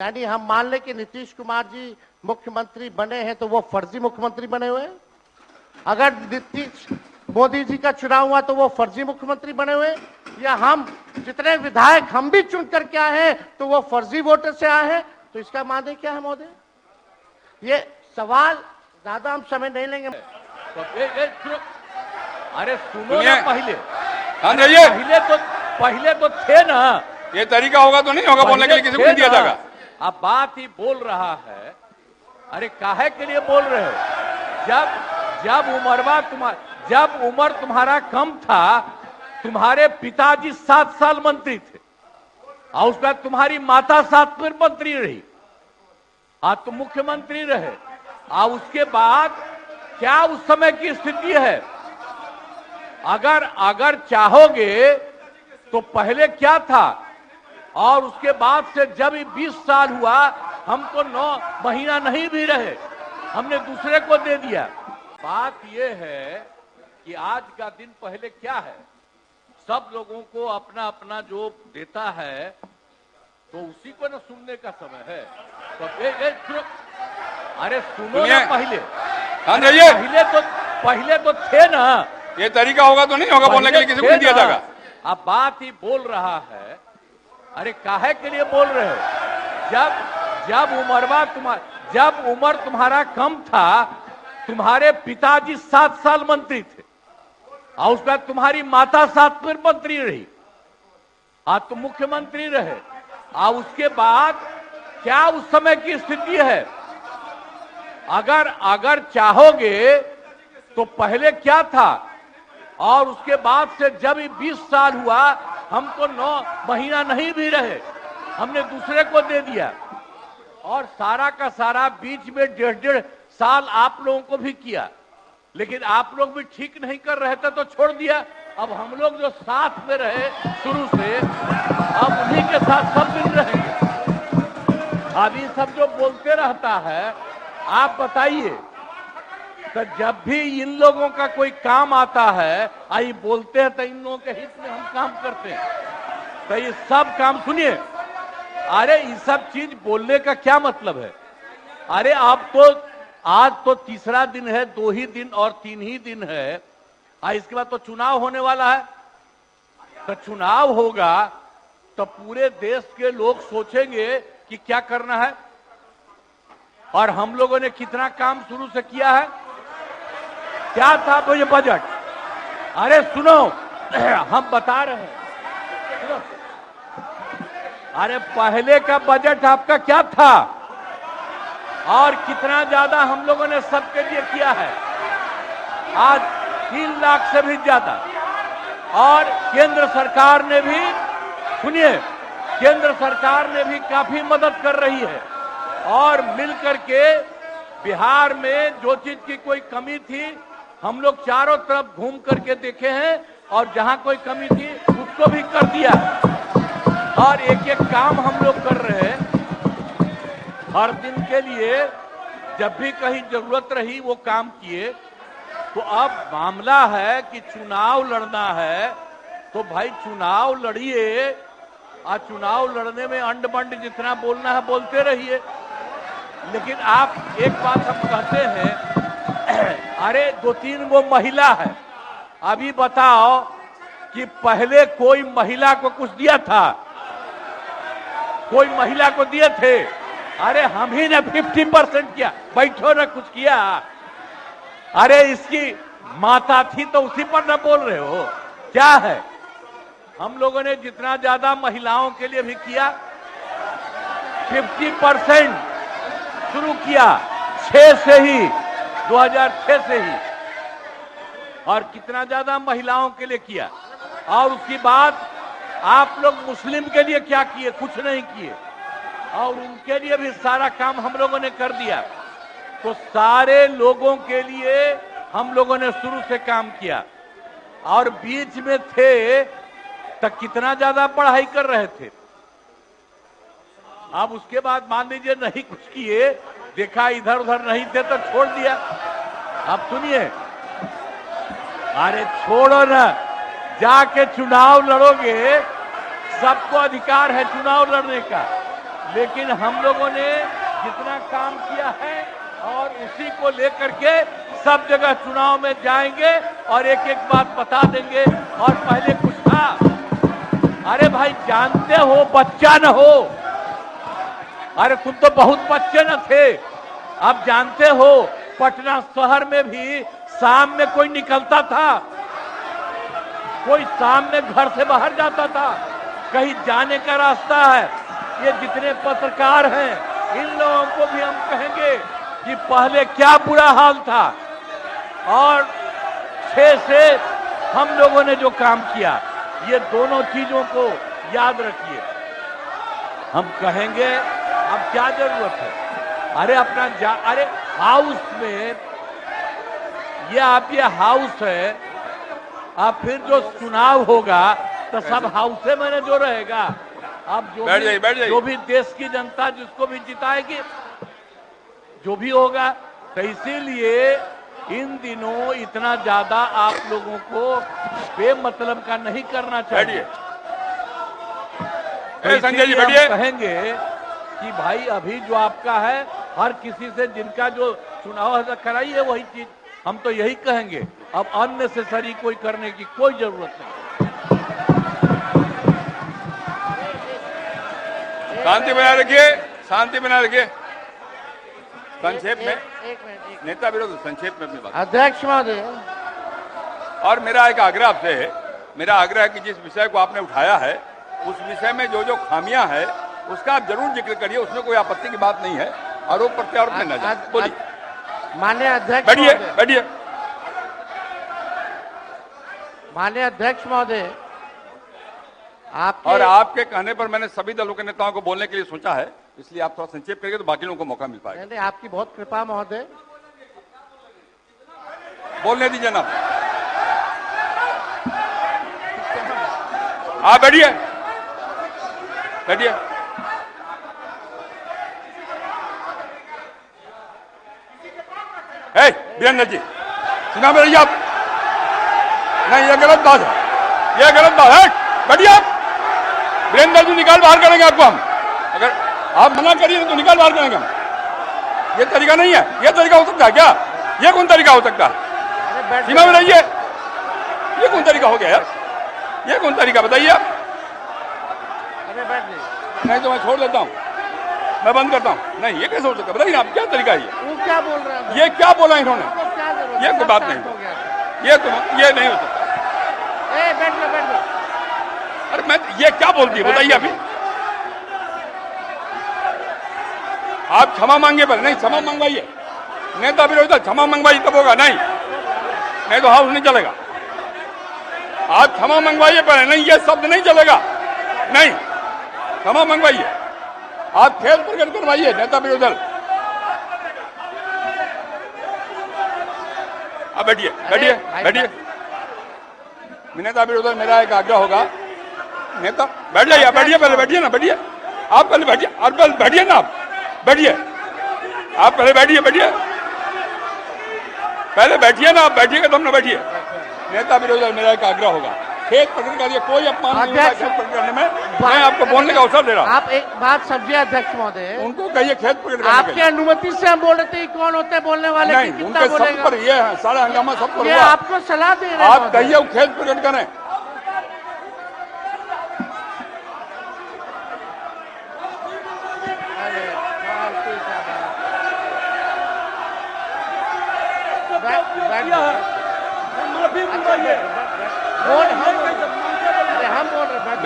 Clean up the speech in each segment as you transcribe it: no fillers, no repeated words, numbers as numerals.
यानी हम मान लें कि नीतीश कुमार जी मुख्यमंत्री बने हैं तो वो फर्जी मुख्यमंत्री बने हुए हैं। अगर नीतीश मोदी जी का चुनाव हुआ तो वो फर्जी मुख्यमंत्री बने हुए हैं, या हम जितने विधायक हम भी चुन करके आए हैं तो वो फर्जी वोटर से आए हैं। तो इसका माने क्या है महोदय? ये सवाल ज्यादा हम समय नहीं लेंगे। तो अरे सुनो ना, पहले तो थे ना। ये तरीका होगा तो नहीं होगा बोलने के लिए, किसी को नहीं दिया जाएगा। अब बात ही बोल रहा है। अरे काहे के लिए बोल रहे हो? जब उम्र तुम्हारा कम था, तुम्हारे पिताजी 7 साल मंत्री थे और उसके बाद तुम्हारी माता 7 फिर मंत्री रही, आज तुम मुख्यमंत्री रहे। और उसके बाद क्या उस समय की स्थिति है? अगर चाहोगे तो पहले क्या था और उसके बाद से जब 20 साल हुआ, हम तो 9 महीना नहीं भी रहे, हमने दूसरे को दे दिया। बात यह है कि आज का दिन पहले क्या है, सब लोगों को अपना अपना जो देता है तो उसी को ना सुनने का समय है। तो अरे सुनो ना, पहले तो थे ना। ये तरीका होगा तो नहीं होगा बोलने के लिए, किसी को नहीं दिया जाएगा। अब बात ही बोल रहा है। अरे काहे के लिए बोल रहे हो? जब उम्र तुम्हारा कम था, तुम्हारे पिताजी 7 साल मंत्री थे और उसके बाद तुम्हारी माता 7 फिर मंत्री रही, आज तुम मुख्यमंत्री रहे। और उसके बाद क्या उस समय की स्थिति है? अगर चाहोगे तो पहले क्या था और उसके बाद से जब 20 साल हुआ, हम तो 9 महीना नहीं भी रहे, हमने दूसरे को दे दिया। और सारा का सारा बीच में 1.5 साल आप लोगों को भी किया, लेकिन आप लोग भी ठीक नहीं कर रहे थे तो छोड़ दिया। अब हम लोग जो साथ में रहे शुरू से, अब उन्हीं के साथ सब दिन रहेंगे। अभी सब जो बोलते रहता है, आप बताइए, तो जब भी इन लोगों का कोई काम आता है, आई बोलते हैं तो इन लोगों के हित में हम काम करते हैं। तो ये सब काम सुनिए। अरे ये सब चीज बोलने का क्या मतलब है? अरे आप तो आज तो तीसरा दिन है, 2 ही दिन और 3 ही दिन है, इसके बाद तो चुनाव होने वाला है। तो चुनाव होगा तो पूरे देश के लोग सोचेंगे कि क्या करना है, और हम लोगों ने कितना काम शुरू से किया है। क्या था वो ये बजट? अरे सुनो, हम बता रहे हैं, सुनो। अरे पहले का बजट आपका क्या था और कितना ज्यादा हम लोगों ने सबके लिए किया है? आज 3 लाख से भी ज्यादा। और केंद्र सरकार ने भी, सुनिए, केंद्र सरकार ने भी काफी मदद कर रही है। और मिलकर के बिहार में जो चीज की कोई कमी थी, हम लोग चारों तरफ घूम करके देखे हैं और जहां कोई कमी थी उसको भी कर दिया। और एक एक काम हम लोग कर रहे हैं हर दिन के लिए। जब भी कहीं जरूरत रही वो काम किए। तो अब मामला है कि चुनाव लड़ना है तो भाई चुनाव लड़िए, और चुनाव लड़ने में अंड बंड जितना बोलना है बोलते रहिए। लेकिन आप एक बात हम कहते हैं, अरे 2-3 वो महिला है, अभी बताओ कि पहले कोई महिला को कुछ दिया था? कोई महिला को दिए थे? अरे हम ही ने 50% किया। बैठो ना, कुछ किया? अरे इसकी माता थी तो उसी पर ना बोल रहे हो? क्या है? हम लोगों ने जितना ज्यादा महिलाओं के लिए भी किया, 50% शुरू किया 6 से ही, 2006 से ही। और कितना ज्यादा महिलाओं के लिए किया। और उसके बाद आप लोग मुस्लिम के लिए क्या किए? कुछ नहीं किए। और उनके लिए भी सारा काम हम लोगों ने कर दिया। तो सारे लोगों के लिए हम लोगों ने शुरू से काम किया। और बीच में थे तो कितना ज्यादा पढ़ाई कर रहे थे। अब उसके बाद मान लीजिए नहीं कुछ किए, देखा इधर उधर नहीं थे तो छोड़ दिया। अब सुनिए, अरे छोड़ो ना, जाके चुनाव लड़ोगे, सबको अधिकार है चुनाव लड़ने का। लेकिन हम लोगों ने जितना काम किया है और उसी को लेकर के सब जगह चुनाव में जाएंगे और एक एक बात बता देंगे। और पहले कुछ था, अरे भाई जानते हो बच्चा न हो, अरे तुम तो बहुत बच्चे न थे। अब जानते हो पटना शहर में भी शाम में कोई निकलता था, कोई शाम में घर से बाहर जाता था, कहीं जाने का रास्ता है। ये जितने पत्रकार हैं इन लोगों को भी हम कहेंगे कि पहले क्या बुरा हाल था और 6 से हम लोगों ने जो काम किया, ये दोनों चीजों को याद रखिए। हम कहेंगे अब क्या जरूरत है, अरे अपना अरे हाउस में ये हाउस है, अब फिर जो चुनाव होगा तो सब हाउस में जो रहेगा। अब जो भी देश की जनता जिसको भी जिताएगी, जो भी होगा, तो इसीलिए इन दिनों इतना ज्यादा आप लोगों को बेमतलब का नहीं करना चाहिए। संजय जी हम कहेंगे कि भाई अभी जो आपका है, हर किसी से जिनका जो चुनाव कराइए वही चीज, हम तो यही कहेंगे। अब अननेसेसरी कोई करने की कोई जरूरत नहीं। शांति बनाए रखिए, शांति बनाए रखिए। संक्षेप में एक मिनट नेता विरोध, संक्षेप में अपनी बात। अध्यक्ष महोदय, और मेरा एक आग्रह आपसे है, मेरा आग्रह है कि जिस विषय को आपने उठाया है उस विषय में जो जो खामियां है उसका आप जरूर जिक्र करिए, उसमें कोई आपत्ति की बात नहीं है। आरोप प्रत्यारोप में न जाए। बोलिए माननीय अध्यक्ष बैठिए महोदय, बैठिए। माननीय अध्यक्ष महोदय, और आपके कहने पर मैंने सभी दलों के नेताओं को बोलने के लिए सोचा है, इसलिए आप थोड़ा संक्षेप करेंगे तो बाकी लोगों को मौका मिल पाएगा। नहीं, आपकी बहुत कृपा महोदय। बोलने दीजिए ना, आप बैठिए बैठिए। वीरेंद्र जी सुना मेरी आप, नहीं ये गलत बात है, ये गलत बात है। बैठिए आप। वीरेंद्र जी निकाल बाहर करेंगे आपको हम, अगर आप मना करिए तो निकाल बाहर करेंगे हम। ये तरीका नहीं है, ये तरीका हो सकता है क्या? ये कौन तरीका हो सकता है? सीमा में रहिए, ये कौन तरीका हो गया यार? ये कौन तरीका बताइए आप? नहीं तो मैं छोड़ देता हूँ, मैं बंद करता हूँ। नहीं ये कैसे हो सकता है बताइए आप, क्या तरीका है ये? वो क्या बोल रहे हैं? ये क्या बोला इन्होंने? ये कोई बात नहीं, ये नहीं हो सकता। बैठ लो। अरे मैं ये क्या बोल दिया बताइए अभी? आप क्षमा मांगे पर नहीं, क्षमा मंगवाइए। नेता विरोधी क्षमा मंगवाइए तब होगा, नहीं तो हाउस नहीं चलेगा। आप क्षमा मंगवाइए पर नहीं, ये शब्द नहीं चलेगा। नहीं, क्षमा मंगवाइए। आप खेल प्रकट करवाइए नेता विरोधी दल। अब बैठिए बैठिए बैठिए। नेता विरोधी दल मेरा एक आग्रह होगा, नेता बैठ जाइए, बैठिए पहले, बैठिए ना, बैठिए आप पहले, बैठिए और पहले बैठिए ना, आप बैठिए, आप पहले बैठिए, पहले बैठिए ना, आप बैठिएगा तब ना बैठिए। नेता विरोधी दल मेरा एक आग्रह होगा, खेत प्रकट करिए, कोई अपमान नहीं होगा खेत प्रकट करने में। मैं आपको बोलने का अवसर दे रहा हूँ। आप एक बात समझिए अध्यक्ष महोदय, उनको कहिए खेत प्रकट करने। आपकी अनुमति से हम बोल रहे थे कौन होते हैं बोलने वाले? नहीं, उनके सब पर ये है, सारा हंगामा सब पर ये हुआ। आपको सलाह दे रहे हैं। आप कहिए वो खेत प्रकट करें।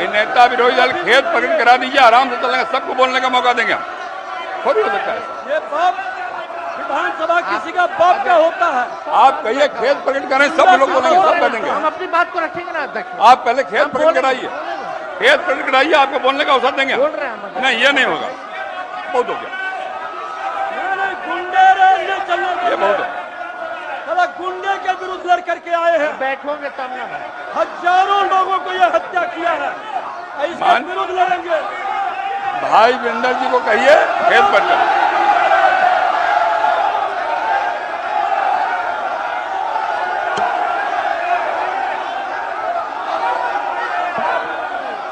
नेता विरोधी दल खेत प्रकट करा दीजिए, आराम से चलेंगे, सबको बोलने का मौका देंगे हम। थोड़ी हो सकता है ये बाप विधानसभा किसी का बाप का होता है। आप कहिए खेत प्रकट करें, सब लोग बोलेंगे, सब बैठेंगे। हम अपनी बात को रखेंगे ना अध्यक्ष। आप पहले खेत प्रकट कराइए, खेत प्रकट कराइए, आपको बोलने का अवसर देंगे। बोल रहे हैं नहीं ये नहीं होगा, बहुत हो गया, गुंडे ये बहुत हो। गुंडे के विरुद्ध लड़ करके आए हैं। बैठोगे तब ना। हजारों लोगों को यह हत्या किया है, इसके विरुद्ध लड़ेंगे। भाई वीरेंद्र जी को कहिए खेत पर चल।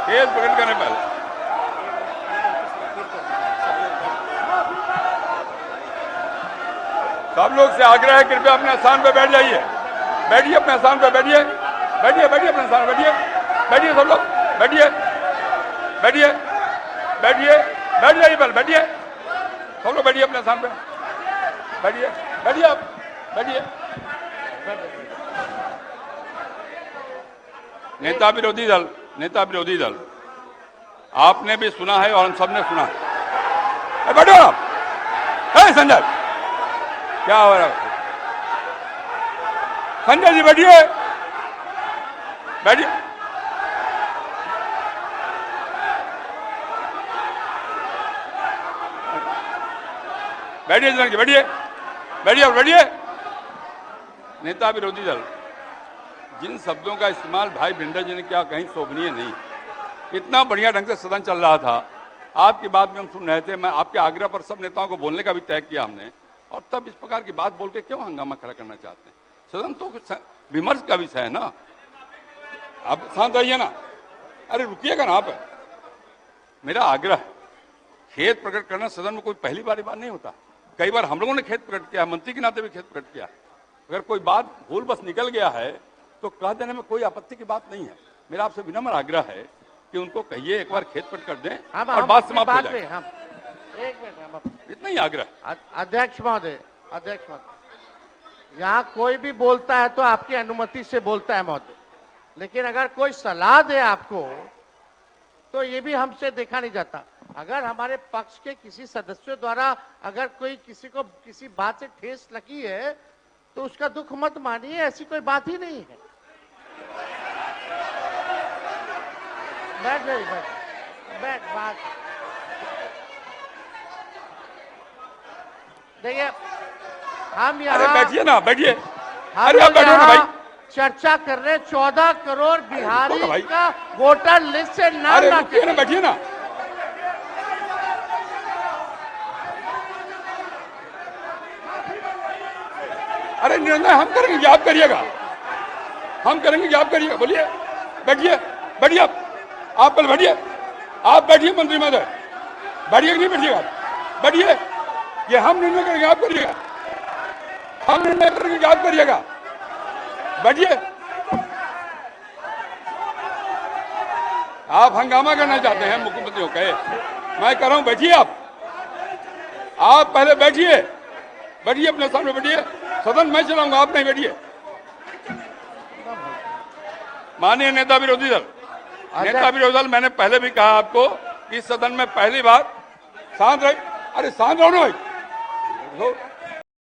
खेत प्रकट करने पहले सब लोग से आग्रह है कृपया अपने स्थान पे बैठ जाइए। बैठिए अपने स्थान पे, बैठिए बैठिए बैठिए अपने स्थान पे बैठिए। बैठिए सब लोग, बैठिए बैठिए बैठिए, बैठ जाइए पहले, बैठिए सब लोग, बैठिए अपने स्थान पे, बैठिए बैठिए आप, बैठिए। नेता विरोधी दल, नेता विरोधी दल, आपने भी सुना है और हम सब ने सुना है। बैठो आप। संजय, क्या हो रहा है? संजय जी बैठिए, बैठिए। बैठिए बैठिए बैठिए बैठिए। नेता विरोधी दल, जिन शब्दों का इस्तेमाल भाई भिंडर जी ने किया कहीं शोभनीय नहीं। इतना बढ़िया ढंग से सदन चल रहा था, आपकी बात भी हम सुन रहे थे। मैं आपके आग्रह पर सब नेताओं को बोलने का भी तय किया हमने, और तब इस प्रकार की बात बोल के क्यों हंगामा खड़ा करना चाहते हैं? सदन तो विमर्श का विषय है ना। आप शांत रहिए ना। अरे रुकिएगा ना आप। मेरा आग्रह है, खेद प्रकट करना सदन में कोई पहली बार नहीं होता। कई बार हम लोगों ने खेद प्रकट किया, मंत्री के नाते भी खेद प्रकट किया। अगर कोई बात भूल बस निकल गया है तो कह देने में कोई आपत्ति की बात नहीं है। मेरा आपसे विनम्र आग्रह है कि उनको कहिए एक बार खेद प्रकट कर दें और बात समाप्त हो जाए। एक मिनट, इतना ही आग्रह। अध्यक्ष महोदय, अध्यक्ष महोदय, यहाँ कोई भी बोलता है तो आपकी अनुमति से बोलता है महोदय, लेकिन अगर कोई सलाह दे आपको तो ये भी हमसे देखा नहीं जाता। अगर हमारे पक्ष के किसी सदस्यों द्वारा अगर कोई किसी को किसी बात से ठेस लगी है तो उसका दुख मत मानिए, ऐसी कोई बात ही नहीं है। बैठ जाइए, बैठ बात। देखिए हम यहाँ, अरे बैठिए ना, बैठिए। हम अरे आप बैठो ना भाई। चर्चा कर रहे 14 करोड़ बिहारी भाई का वोटर लिस्ट से नाम अरे ना रुकिए ना, बैठिए ना। अरे निर्णय हम करेंगे कि आप करिएगा? हम करेंगे कि आप करिएगा? बोलिए, बैठिए बैठिए आप पहले बैठिए। आप बैठिए मंत्री महोदय, बैठिए कि नहीं बैठिएगा? बैठिए। ये हम निर्णय करेंगे, आप करिएगा? हम निर्णय करेंगे कि आप करिएगा? बैठिए। आप हंगामा करना चाहते हैं मुख्यमंत्री को कहे, मैं कह रहा हूं बैठिए आप पहले बैठिए, बैठिए अपने सामने बैठिए। सदन मैं चलाऊंगा, आप नहीं, बैठिए। माननीय नेता विरोधी दल, नेता विरोधी दल, मैंने पहले भी कहा आपको कि सदन में पहली बार शांत रहे। अरे शांत रहो ना भाई।